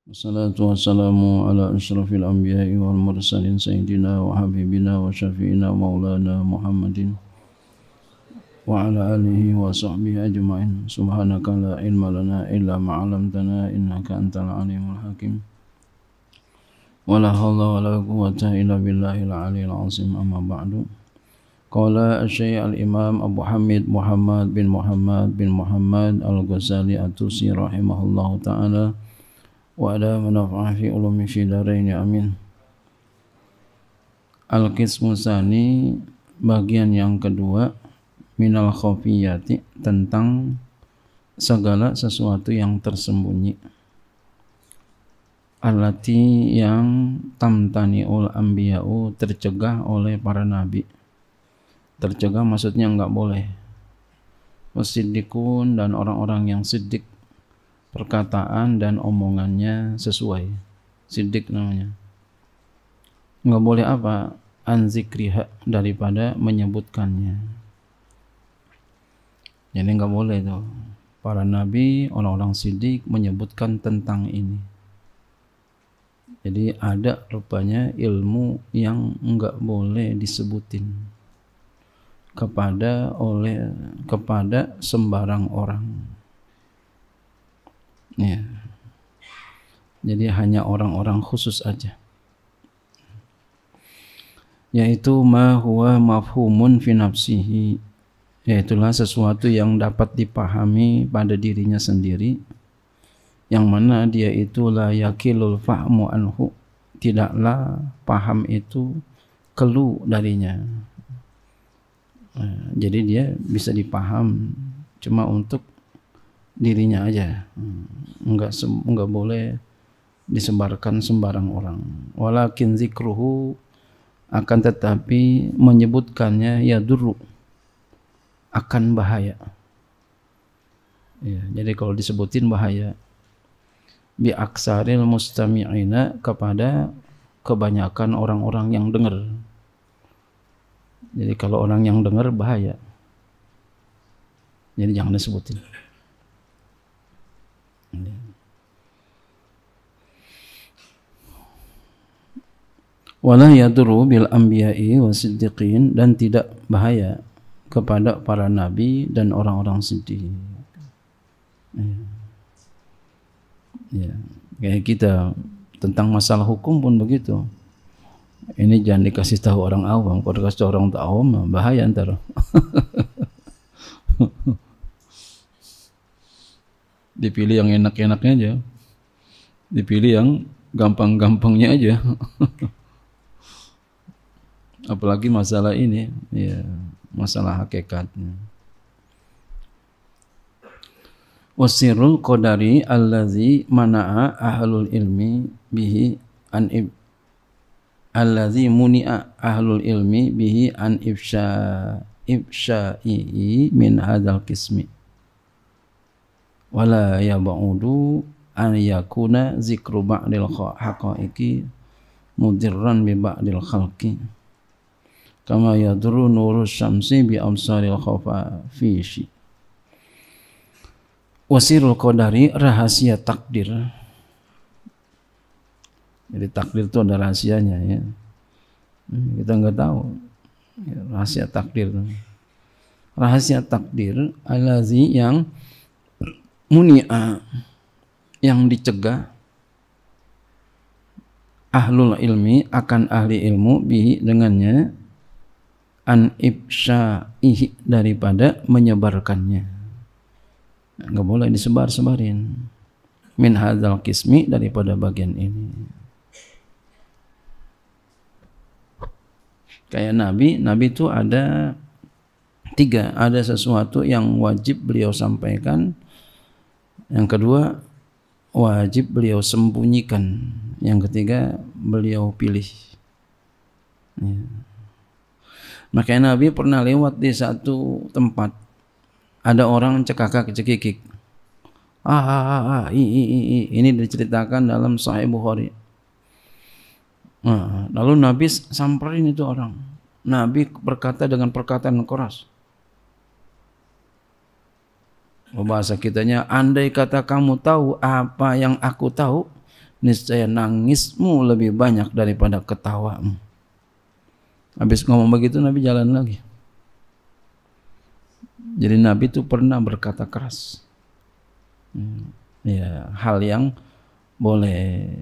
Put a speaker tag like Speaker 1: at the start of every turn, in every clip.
Speaker 1: Wassalatu wassalamu ala asyrafil anbiya'i wal mursalin sayyidina wa habibina wa syafi'ina maulana Muhammadin wa ala alihi wa sahbihi ajma'in. Subhanaka la ilma lana illa ma 'allamtana innaka antal alimul hakim. Wala haula wala quwwata illa billahil aliyyil azim. Amma ba'du. Qala asy-syekh al-imam Abu Hamid Muhammad bin Muhammad al-Ghazali at-Tusi rahimahullahu ta'ala wa ada manafa'ah fi ulumi fi daraini amin. Al-qismu tsani, bagian yang kedua, minal khafiyati, tentang segala sesuatu yang tersembunyi, allati, yang tamtani'ul anbiya'u, tercegah oleh para nabi. Tercegah maksudnya enggak boleh. Wasiddiqun, dan orang-orang yang siddiq, perkataan dan omongannya sesuai. Siddiq namanya. Enggak boleh apa? Anzikriha, daripada menyebutkannya. Jadi enggak boleh tuh para nabi, orang-orang siddiq menyebutkan tentang ini. Jadi ada rupanya ilmu yang enggak boleh disebutin kepada sembarang orang. Ya. Jadi hanya orang-orang khusus aja. Yaitu ma huwa mafhumun fi nafsihi, yaitulah sesuatu yang dapat dipahami pada dirinya sendiri, yang mana dia itu la yakilul fahmu anhu, tidaklah paham itu kelu darinya. Jadi dia bisa dipaham cuma untuk dirinya aja, enggak boleh disebarkan sembarang orang. Walakin zikruhu, akan tetapi menyebutkannya yadurru, akan bahaya. Ya, jadi kalau disebutin bahaya. Bi aksaril mustami'ina, kepada kebanyakan orang-orang yang dengar. Jadi kalau orang yang dengar bahaya. Jadi jangan disebutin. Wala yadurru bil anbiya'i wasiddiqin, dan tidak bahaya kepada para nabi dan orang-orang siddiq. Ya, kayak kita tentang masalah hukum pun begitu. Ini jangan dikasih tahu orang awam. Kalau dikasih tahu orang awam bahaya ntar. Dipilih yang enak-enaknya aja, dipilih yang gampang-gampangnya aja. Apalagi masalah ini, ya, masalah hakikatnya. Wasirul qadari allazi mana'a ahlul ilmi bihi an allazi muni'a ahlul ilmi bihi an ifsha'i min hadzal qismi. Wala yab'udu an yakuna zikru ba'dil haqaiqi mudirran bi ba'dil khalqi kama yadurru nurus syamsi bi amsaril khafafishi. Wasirul qadari, rahasia takdir. Jadi takdir itu ada rahasianya, ya. Kita enggak tahu rahasia takdir. Rahasia takdir allazi, yang muni'a, yang dicegah, ahlul ilmi, akan ahli ilmu, bihi, dengannya, an ifsha'ihi, daripada menyebarkannya. Enggak boleh disebar-sebarin. Min hadzal qismi, daripada bagian ini. Kayak nabi itu ada 3. Ada sesuatu yang wajib beliau sampaikan. Yang kedua, wajib beliau sembunyikan. Yang ketiga, beliau pilih. Ya. Makanya Nabi pernah lewat di satu tempat, ada orang cekakak-cekikik. Ini diceritakan dalam Sahih Bukhari. Lalu Nabi samperin itu orang. Nabi berkata dengan perkataan keras. Bahasa kitanya, andai kata kamu tahu apa yang aku tahu, niscaya nangismu lebih banyak daripada ketawamu. Habis ngomong begitu Nabi jalan lagi. Jadi Nabi itu pernah berkata keras. Ya, hal yang boleh.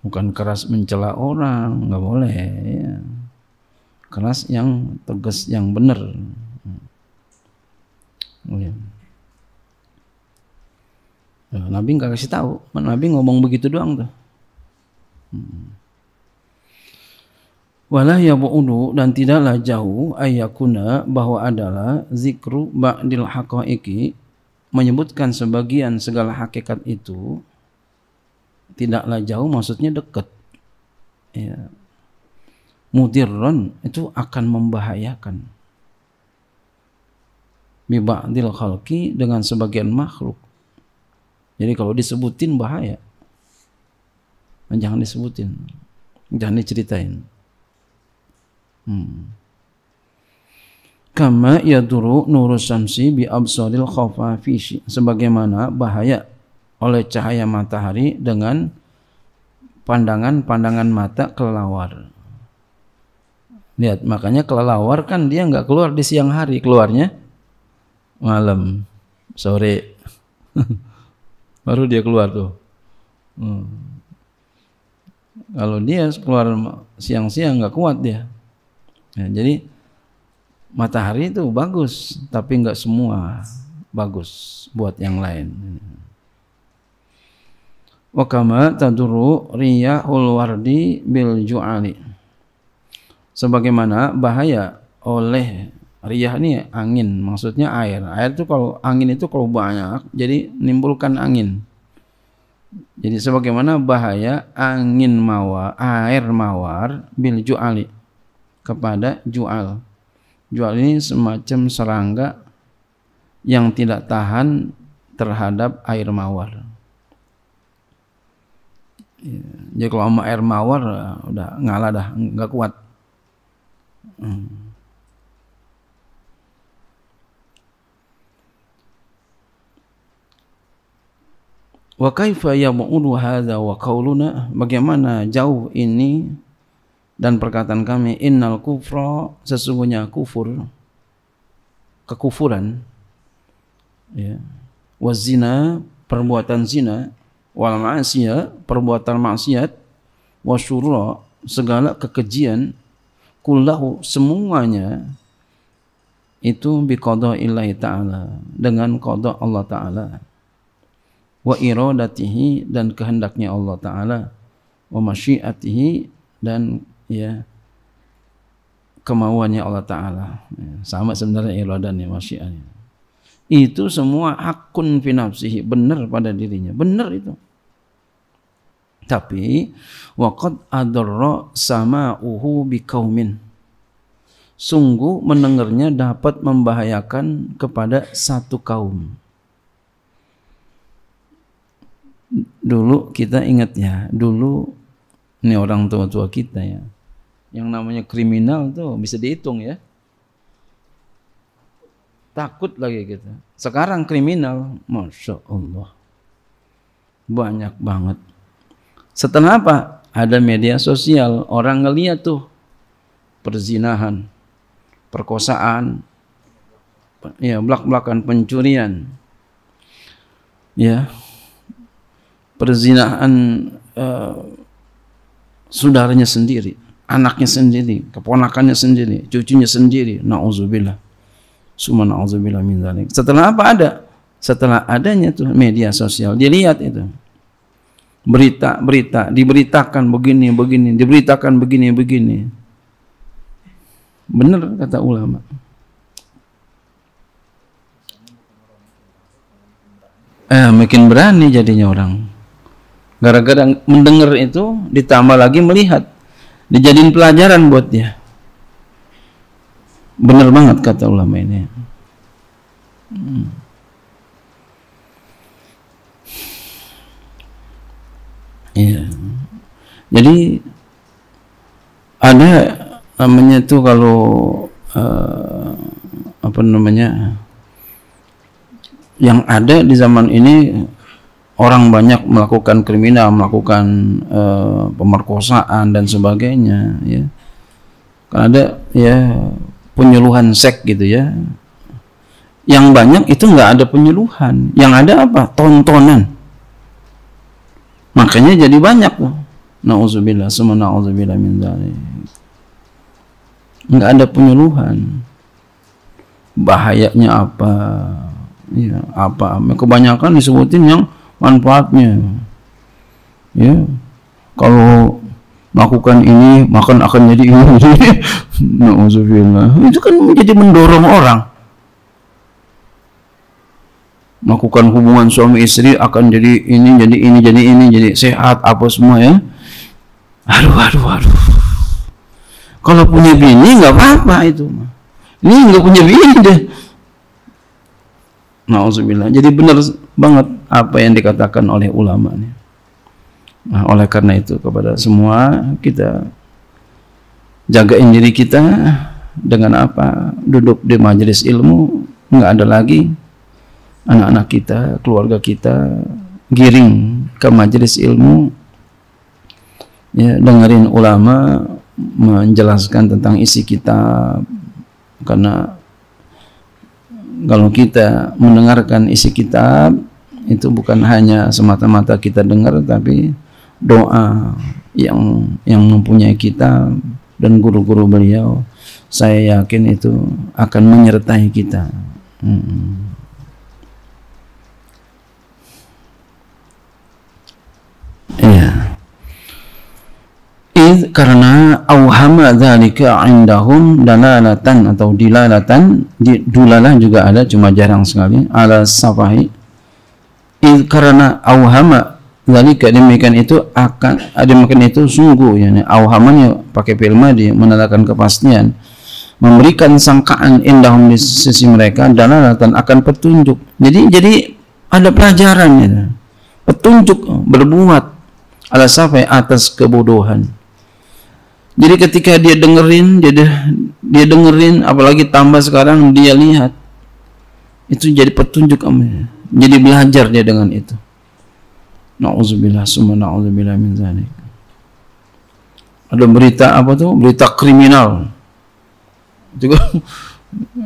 Speaker 1: Bukan keras mencela orang, nggak boleh. Ya. Keras yang tegas, yang benar. Ya. Nabi nggak kasih tahu, Nabi ngomong begitu doang tuh. Wala yabu'udu, dan tidaklah jauh ayakuna, bahwa adalah zikru ba'dil haqaiqi, menyebutkan sebagian segala hakikat itu, tidaklah jauh maksudnya dekat. Ya. Mudirron itu akan membahayakan. Bi ba'dil khalqi, dengan sebagian makhluk. Jadi kalau disebutin bahaya. Jangan disebutin. Jangan diceritain. Kama yaduru nurus syamsi bi absaril khafafishi, sebagaimana bahaya oleh cahaya matahari dengan pandangan mata kelelawar. Lihat, makanya kelelawar kan dia nggak keluar di siang hari, keluarnya malam, sore. Baru dia keluar tuh. Kalau dia keluar siang-siang nggak kuat dia. Ya, jadi matahari itu bagus, tapi nggak semua bagus buat yang lain. Wa kama tadurru riyahul wardi bil ju'ali, sebagaimana bahaya oleh riyah ini angin, maksudnya air. Air itu kalau angin itu kalau banyak jadi nimbulkan angin. Jadi sebagaimana bahaya angin mawar, air mawar bil ju'ali, kepada ju'al. Ju'al ini semacam serangga yang tidak tahan terhadap air mawar. Jadi kalau sama air mawar udah ngalah dah, nggak kuat. Wa kaifa yamu'udu hadza wa qauluna, bagaimana jauh ini dan perkataan kami, innal kufra, sesungguhnya kufur, kekufuran, ya, wazina, perbuatan zina, wal ma'siyah, perbuatan maksiat, wasyura, segala kekejian, kullahu, semuanya itu biqadaillahi ta'ala, dengan qada Allah ta'ala, wa iradatihi, dan kehendaknya Allah ta'ala, wa masyiatihi, dan ya kemauannya Allah Ta'ala. Ya, sama sebenarnya iradannya, masyiatnya. Itu semua hakun fi nafsihi, benar pada dirinya, benar itu. Tapi waqad adarra sama'uhu biqaumin, sungguh mendengarnya dapat membahayakan kepada satu kaum. Dulu kita ingat ya, dulu ini orang tua-tua kita ya, yang namanya kriminal tuh bisa dihitung ya. Takut lagi kita. Sekarang kriminal, Masya Allah, banyak banget. Setelah apa? Ada media sosial, orang ngeliat tuh perzinahan, perkosaan, ya, belak-belakan, pencurian, ya, perzinahan saudaranya sendiri, anaknya sendiri, keponakannya sendiri, cucunya sendiri. Nauzubillah, summa nauzubillah min dzalik. Setelah apa ada? Setelah adanya tuh media sosial, dilihat itu berita-berita, diberitakan begini, diberitakan begini. Benar kata ulama. Makin berani jadinya orang. Gara-gara mendengar itu, ditambah lagi melihat, dijadiin pelajaran buat dia. Benar banget kata ulama ini. Iya. Jadi ada namanya tuh kalau apa namanya, yang ada di zaman ini orang banyak melakukan kriminal, melakukan pemerkosaan dan sebagainya, ya. Kan ada ya penyuluhan seks gitu ya. Yang banyak itu nggak ada penyuluhan, yang ada apa? Tontonan. Makanya jadi banyak loh. Nauzubillah, summa nauzubillah min dzalik. Nggak ada penyuluhan. Bahayanya apa? Ya, apa? Kebanyakan disebutin yang manfaatnya. Ya. Kalau melakukan ini, makan akan jadi ini. Nauzubillah. Itu kan menjadi mendorong orang. Melakukan hubungan suami istri akan jadi ini, jadi ini, jadi ini, jadi sehat apa semua ya. Aduh. Kalau punya bini nggak apa-apa itu. Ini nggak punya bini deh. Nauzubillah. Jadi benar banget apa yang dikatakan oleh ulama nih. Nah, oleh karena itu kepada semua kita jagain diri kita dengan apa? Duduk di majelis ilmu, nggak ada lagi anak-anak kita, keluarga kita giring ke majelis ilmu, ya, dengerin ulama menjelaskan tentang isi kitab. Karena kalau kita mendengarkan isi kitab itu bukan hanya semata-mata kita dengar, tapi doa yang mempunyai kitab dan guru-guru beliau, saya yakin itu akan menyertai kita. Iya. Karena auhama dzalika indahum dalalatan atau dilalatan, dulalah juga ada cuma jarang sekali, ala safahi. Karena auhama dzalika, demikian itu akan demikian itu sungguh, yani auhamanya pakai fi'il madhi menandakan kepastian, memberikan sangkaan indahum di sisi mereka, dalalatan akan petunjuk. Jadi ada pelajarannya, petunjuk berbuat ala safai atas kebodohan. Jadi ketika dia dengerin, dia dengerin, apalagi tambah sekarang dia lihat, itu jadi petunjuk, jadi belajar dia dengan itu. Nauzubillah, summa nauzubillah min dzalik. Ada berita apa tuh? Berita kriminal.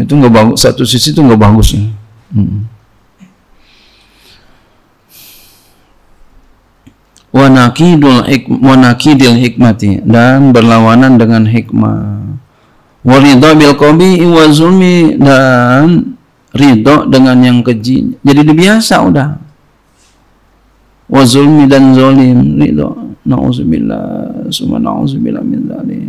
Speaker 1: Itu nggak bagus. Satu sisi itu nggak bagus. Wanakidil hikmati, dan berlawanan dengan hikmah. Waridho bil qabi wa zulmi, dan ridho dengan yang keji. Jadi biasa udah. Wa zulmi, dan zalim, ridho. Nauzubillah, summa nauzubillah min dzalik.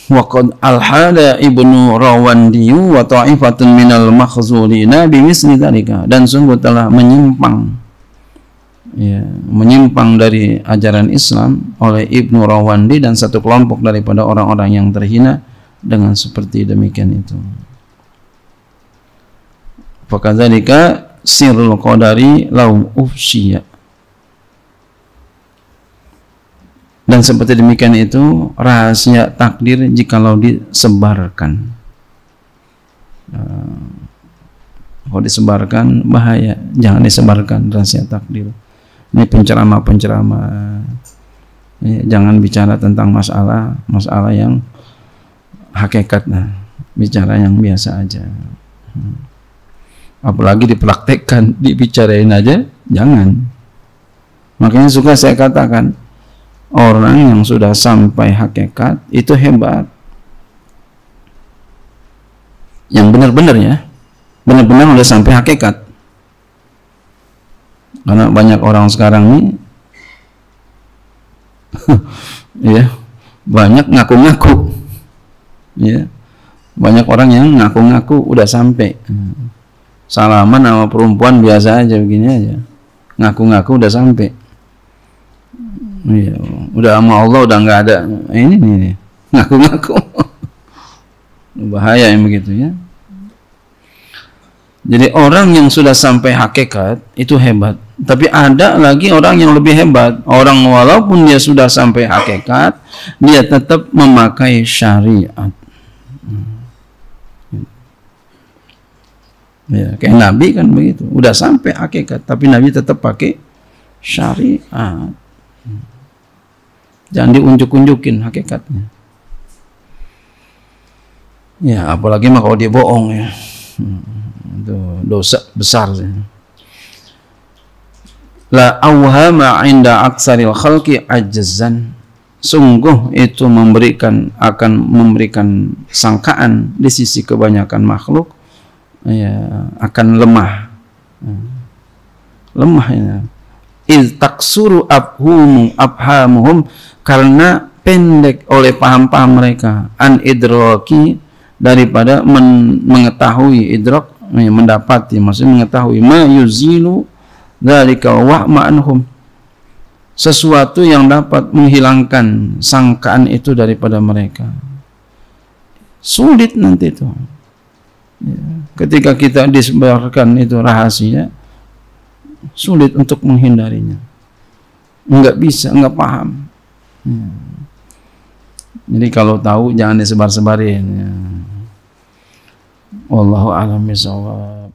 Speaker 1: Waqad al-hada ibnu Rawandi wa ta'ifatun minal makhzulina bimisli dzalika, dan sungguh telah menyimpang, ya, menyimpang dari ajaran Islam oleh Ibnu Rawandi dan satu kelompok daripada orang-orang yang terhina dengan seperti demikian itu. Fakadzalika sirrul qadari lau ufshiya, dan seperti demikian itu rahasia takdir jikalau disebarkan. Kalau disebarkan bahaya, jangan disebarkan rahasia takdir. Ini penceramah-penceramah, jangan bicara tentang masalah yang hakikat, bicara yang biasa aja. Apalagi dipraktekkan, dibicarain aja, jangan. Makanya suka saya katakan, orang yang sudah sampai hakikat itu hebat. Yang benar-benar ya, benar-benar udah sampai hakikat. Karena banyak orang sekarang nih, ya, banyak ngaku-ngaku, ya, banyak orang yang ngaku-ngaku udah sampai. Salaman sama perempuan biasa aja begini aja, ngaku-ngaku udah sampai. Iya, udah sama Allah udah nggak ada ini nih, ngaku-ngaku. Bahaya yang begitu ya. Jadi orang yang sudah sampai hakikat itu hebat. Tapi ada lagi orang yang lebih hebat. Orang walaupun dia sudah sampai hakikat, dia tetap memakai syariat. Ya, kayak Nabi kan begitu. Udah sampai hakikat, tapi Nabi tetap pakai syariat. Jangan diunjuk-unjukin hakikatnya. Ya, apalagi mah kalau dia bohong ya. Itu dosa besar sih. La awhama 'inda aksaril khalqi ajzan. Sungguh itu akan memberikan sangkaan di sisi kebanyakan makhluk, ya, akan lemah. Lemah ya. Il taksuru abhamuhum, karena pendek oleh paham-paham mereka, an idraki, daripada mengetahui, idrak mendapati, maksudnya mengetahui, ma yuzilu dzalika wahma anhum, sesuatu yang dapat menghilangkan sangkaan itu daripada mereka. Sulit nanti itu ya, ketika kita disebarkan itu rahasia, sulit untuk menghindarinya, enggak bisa, enggak paham ya. Jadi kalau tahu jangan disebar-sebarin ya. Wallahu a'lam bishawab.